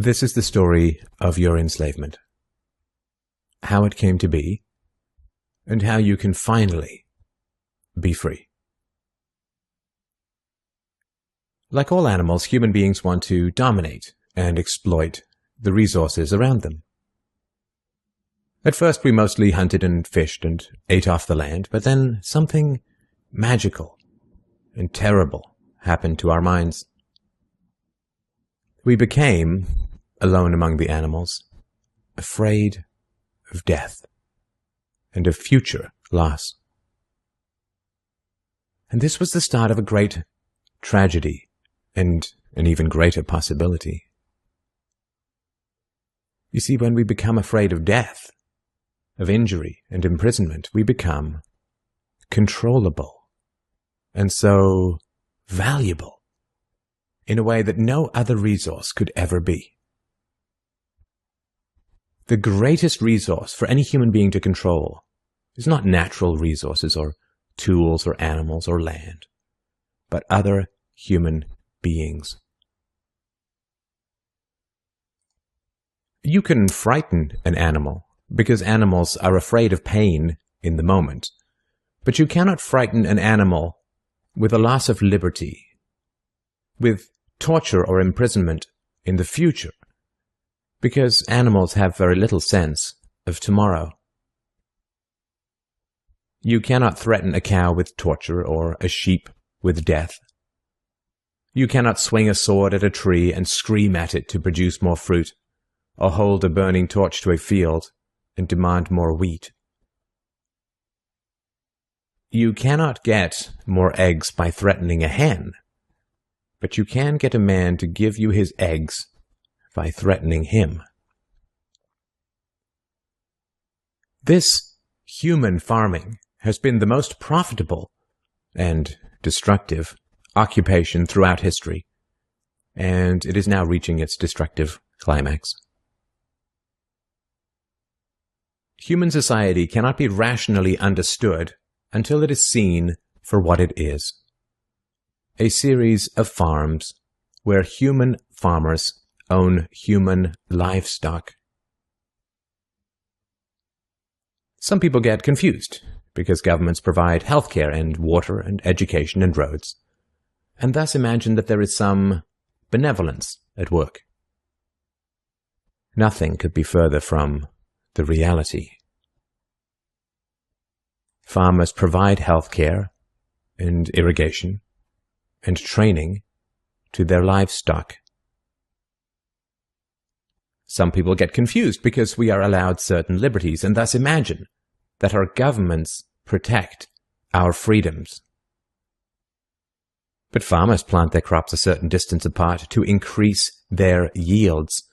This is the story of your enslavement, how it came to be, and how you can finally be free. Like all animals, human beings want to dominate and exploit the resources around them. At first, we mostly hunted and fished and ate off the land, but then something magical and terrible happened to our minds. We became, alone among the animals, afraid of death and of future loss. And this was the start of a great tragedy and an even greater possibility. You see, when we become afraid of death, of injury and imprisonment, we become controllable and so valuable in a way that no other resource could ever be. The greatest resource for any human being to control is not natural resources or tools or animals or land, but other human beings. You can frighten an animal because animals are afraid of pain in the moment, but you cannot frighten an animal with a loss of liberty, with torture or imprisonment in the future, because animals have very little sense of tomorrow. You cannot threaten a cow with torture or a sheep with death. You cannot swing a sword at a tree and scream at it to produce more fruit, or hold a burning torch to a field and demand more wheat. You cannot get more eggs by threatening a hen, but you can get a man to give you his eggs by threatening him. This human farming has been the most profitable and destructive occupation throughout history, and it is now reaching its destructive climax. Human society cannot be rationally understood until it is seen for what it is: a series of farms where human farmers own human livestock. Some people get confused because governments provide healthcare and water and education and roads, and thus imagine that there is some benevolence at work. Nothing could be further from the reality. Farmers provide healthcare and irrigation and training to their livestock. Some people get confused because we are allowed certain liberties and thus imagine that our governments protect our freedoms. But farmers plant their crops a certain distance apart to increase their yields,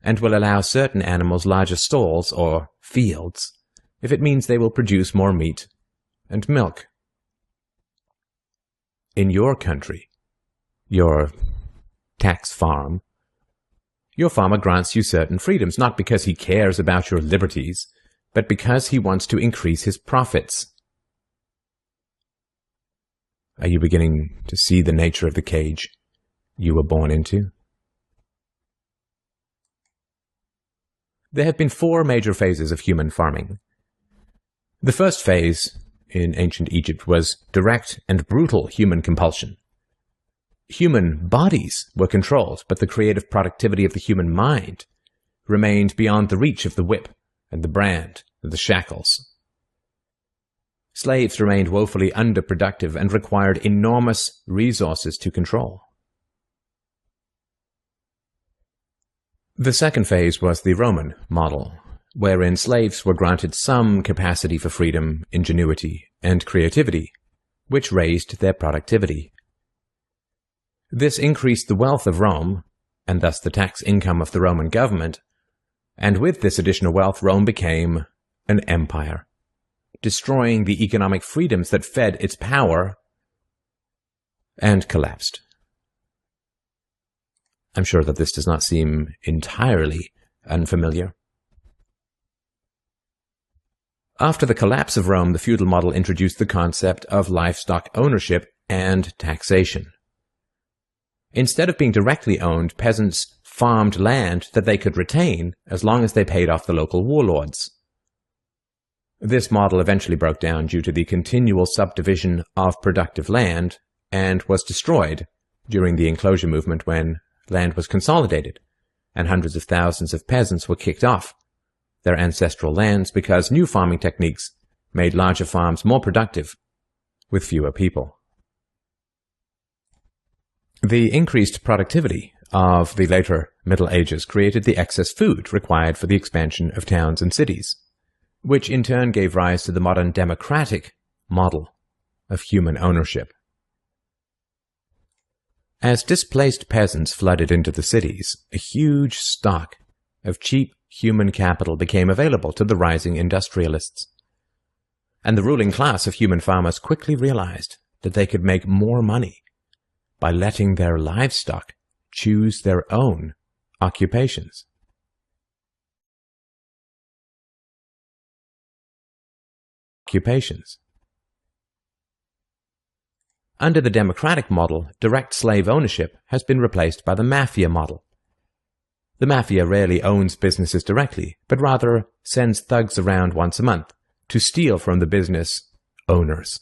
and will allow certain animals larger stalls or fields if it means they will produce more meat and milk. In your country, your tax farm, your farmer grants you certain freedoms, not because he cares about your liberties, but because he wants to increase his profits. Are you beginning to see the nature of the cage you were born into? There have been 4 major phases of human farming. The first phase in ancient Egypt was direct and brutal human compulsion. Human bodies were controlled, but the creative productivity of the human mind remained beyond the reach of the whip and the brand and the shackles. Slaves remained woefully underproductive and required enormous resources to control. The second phase was the Roman model, wherein slaves were granted some capacity for freedom, ingenuity, and creativity, which raised their productivity. This increased the wealth of Rome, and thus the tax income of the Roman government, and with this additional wealth, Rome became an empire, destroying the economic freedoms that fed its power, and collapsed. I'm sure that this does not seem entirely unfamiliar. After the collapse of Rome, the feudal model introduced the concept of livestock ownership and taxation. Instead of being directly owned, peasants farmed land that they could retain as long as they paid off the local warlords. This model eventually broke down due to the continual subdivision of productive land and was destroyed during the enclosure movement when land was consolidated and hundreds of thousands of peasants were kicked off their ancestral lands because new farming techniques made larger farms more productive with fewer people. The increased productivity of the later Middle Ages created the excess food required for the expansion of towns and cities, which in turn gave rise to the modern democratic model of human ownership. As displaced peasants flooded into the cities, a huge stock of cheap human capital became available to the rising industrialists. And the ruling class of human farmers quickly realized that they could make more money by letting their livestock choose their own occupations. Under the democratic model, direct slave ownership has been replaced by the mafia model. The mafia rarely owns businesses directly, but rather sends thugs around once a month to steal from the business owners.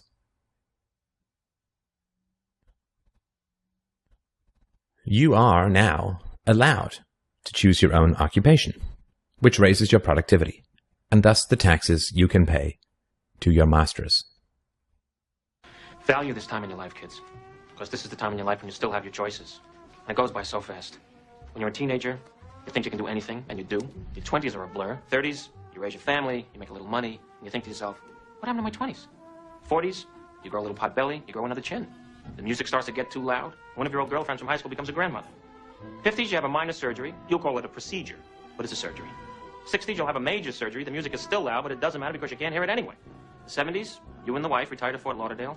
You are now allowed to choose your own occupation, which raises your productivity, and thus the taxes you can pay to your masters. Value this time in your life, kids, because this is the time in your life when you still have your choices. And it goes by so fast. When you're a teenager, you think you can do anything, and you do. Your 20s are a blur. 30s, you raise your family, you make a little money, and you think to yourself, what happened to my 20s? 40s, you grow a little pot belly, you grow another chin. The music starts to get too loud. One of your old girlfriends from high school becomes a grandmother. 50s, you have a minor surgery. You'll call it a procedure, but it's a surgery. 60s, you'll have a major surgery. The music is still loud, but it doesn't matter because you can't hear it anyway. The 70s, you and the wife retire to Fort Lauderdale.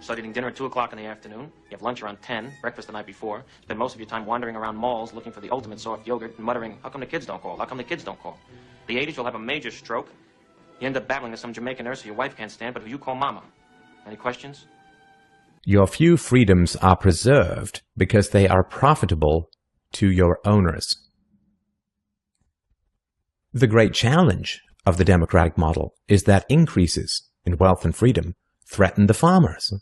Start eating dinner at 2 o'clock in the afternoon. You have lunch around 10, breakfast the night before. Spend most of your time wandering around malls looking for the ultimate soft yogurt and muttering, how come the kids don't call? How come the kids don't call? The 80s, you'll have a major stroke. You end up battling with some Jamaican nurse who your wife can't stand, but who you call mama. Any questions? Your few freedoms are preserved because they are profitable to your owners. The great challenge of the democratic model is that increases in wealth and freedom threaten the farmers.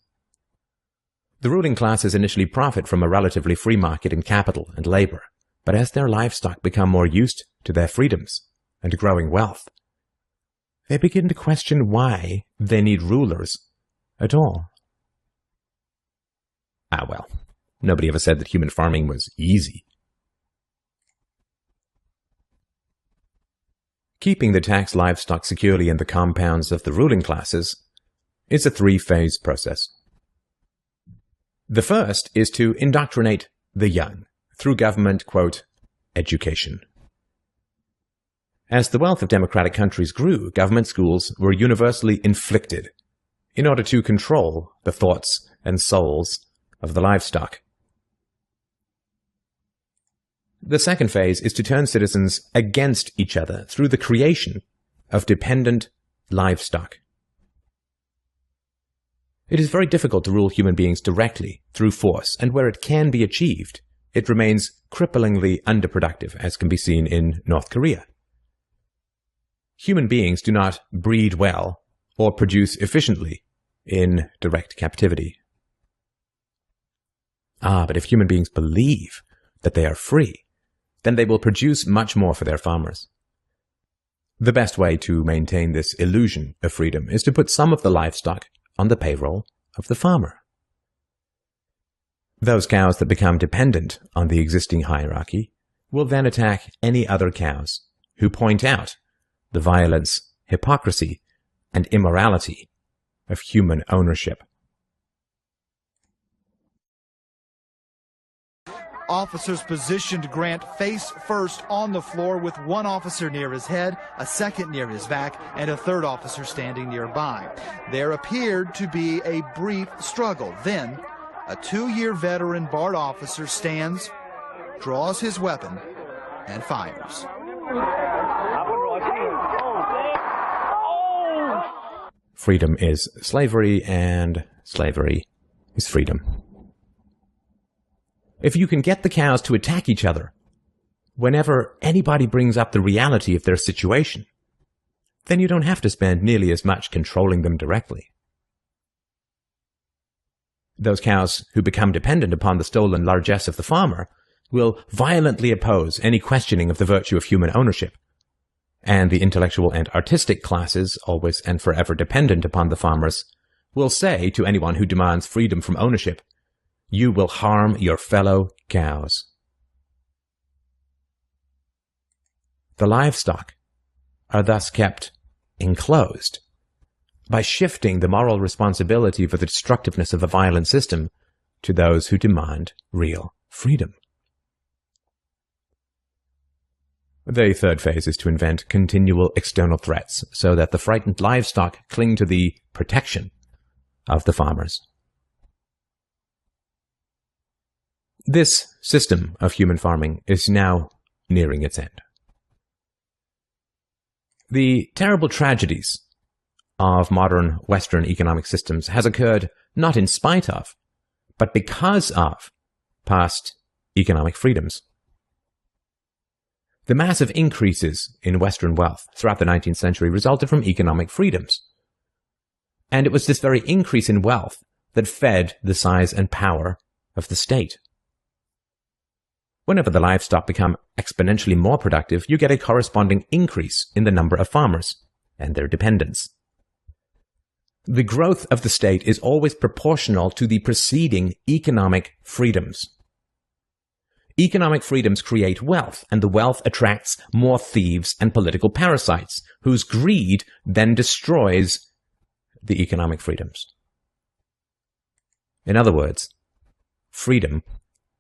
The ruling classes initially profit from a relatively free market in capital and labor, but as their livestock become more used to their freedoms and growing wealth, they begin to question why they need rulers at all. Well, nobody ever said that human farming was easy. Keeping the taxed livestock securely in the compounds of the ruling classes is a three-phase process. The first is to indoctrinate the young through government, quote, education. As the wealth of democratic countries grew, government schools were universally inflicted in order to control the thoughts and souls of the livestock. The second phase is to turn citizens against each other through the creation of dependent livestock. It is very difficult to rule human beings directly through force, and where it can be achieved, it remains cripplingly underproductive, as can be seen in North Korea. Human beings do not breed well or produce efficiently in direct captivity. But if human beings believe that they are free, then they will produce much more for their farmers. The best way to maintain this illusion of freedom is to put some of the livestock on the payroll of the farmer. Those cows that become dependent on the existing hierarchy will then attack any other cows who point out the violence, hypocrisy, and immorality of human ownership. Officers positioned Grant face first on the floor with one officer near his head, a second near his back, and a third officer standing nearby. There appeared to be a brief struggle. Then, a 2-year veteran BART officer stands, draws his weapon, and fires. Freedom is slavery, and slavery is freedom. If you can get the cows to attack each other whenever anybody brings up the reality of their situation, then you don't have to spend nearly as much controlling them directly. Those cows who become dependent upon the stolen largesse of the farmer will violently oppose any questioning of the virtue of human ownership, and the intellectual and artistic classes, always and forever dependent upon the farmers, will say to anyone who demands freedom from ownership, "You will harm your fellow cows." The livestock are thus kept enclosed by shifting the moral responsibility for the destructiveness of the violent system to those who demand real freedom. The third phase is to invent continual external threats so that the frightened livestock cling to the protection of the farmers. This system of human farming is now nearing its end. The terrible tragedies of modern Western economic systems has occurred not in spite of, but because of past economic freedoms. The massive increases in Western wealth throughout the 19th century resulted from economic freedoms. And it was this very increase in wealth that fed the size and power of the state. Whenever the livestock become exponentially more productive, you get a corresponding increase in the number of farmers and their dependents. The growth of the state is always proportional to the preceding economic freedoms. Economic freedoms create wealth, and the wealth attracts more thieves and political parasites, whose greed then destroys the economic freedoms. In other words, freedom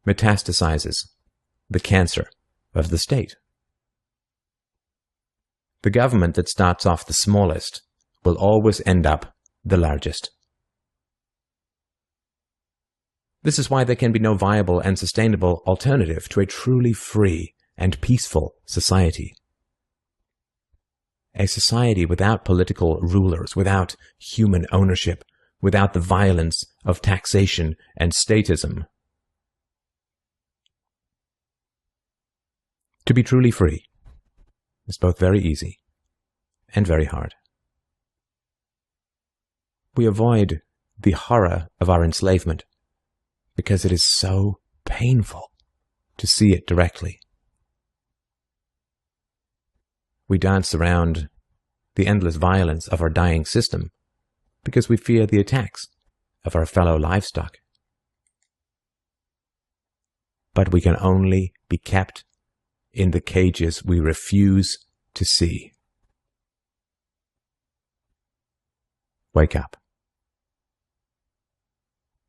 metastasizes the cancer of the state. The government that starts off the smallest will always end up the largest. This is why there can be no viable and sustainable alternative to a truly free and peaceful society. A society without political rulers, without human ownership, without the violence of taxation and statism. To be truly free is both very easy and very hard. We avoid the horror of our enslavement because it is so painful to see it directly. We dance around the endless violence of our dying system because we fear the attacks of our fellow livestock. But we can only be kept in the cages we refuse to see. Wake up.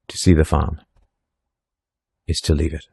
To see the farm is to leave it.